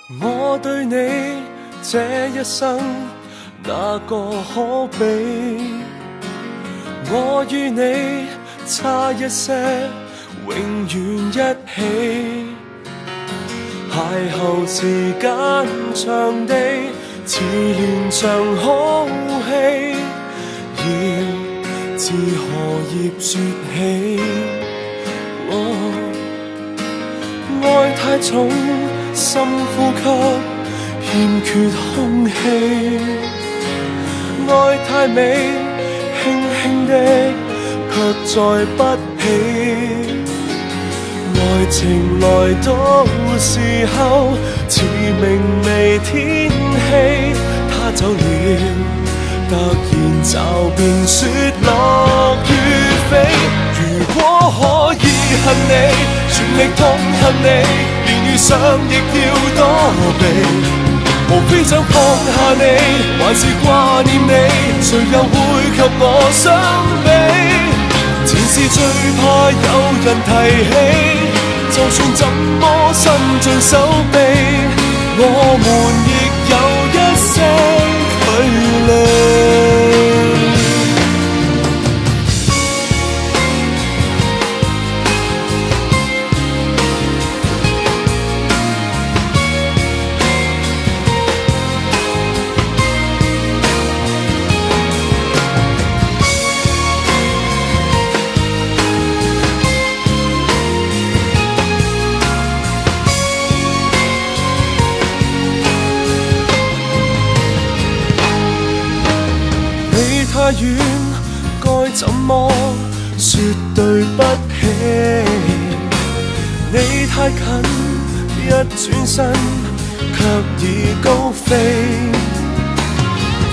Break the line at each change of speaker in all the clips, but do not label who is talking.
我對你這一生哪個可比？我與你差一些，永遠一起。邂逅時間長地，似連場好戲，要自何葉説起？愛太重，深呼吸，欠缺空氣。愛太美，輕輕的，卻載不起。愛情來到時候，似明媚天氣，他走了，突然驟變雪落雨飛。如果可以恨你，全力痛恨你，連遇上亦要躲避。無非想放下你，還是掛念你，誰又會及我相比？前事最怕有人提起，就算怎麼伸盡手臂，我們亦有一些距離。太遠，該怎麼說對不起？你太近，一轉身卻已高飛。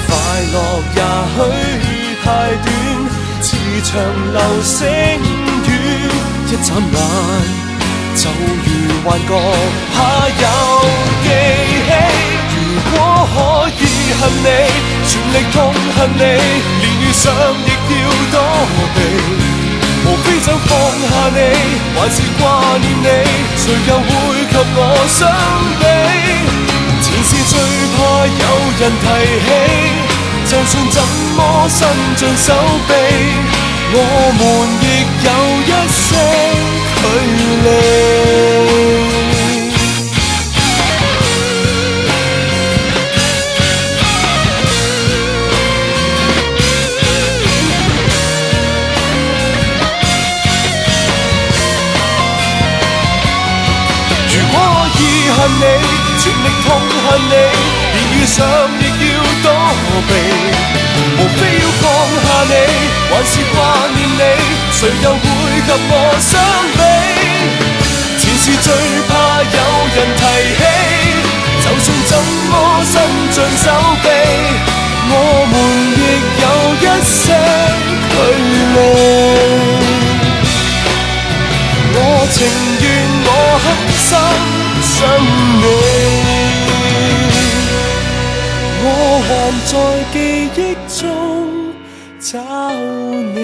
快樂也許太短，似長流星雨，一眨眼就如幻覺，怕有記起。如果可以恨你，全力痛恨你，連遇上亦要躲避。無非想放下你，還是掛念你，誰又會及我相比？前事最怕有人提起，就算怎麼伸盡手臂，我們亦有一些距離。恨你，全力痛恨你，連遇上亦要躲避。無非要放下你，還是掛念你，誰又會及我相比？前事最怕有人提起，就算怎麼伸盡手臂，我們亦有一些距離。我情願我狠心想你，我還在記憶中找你。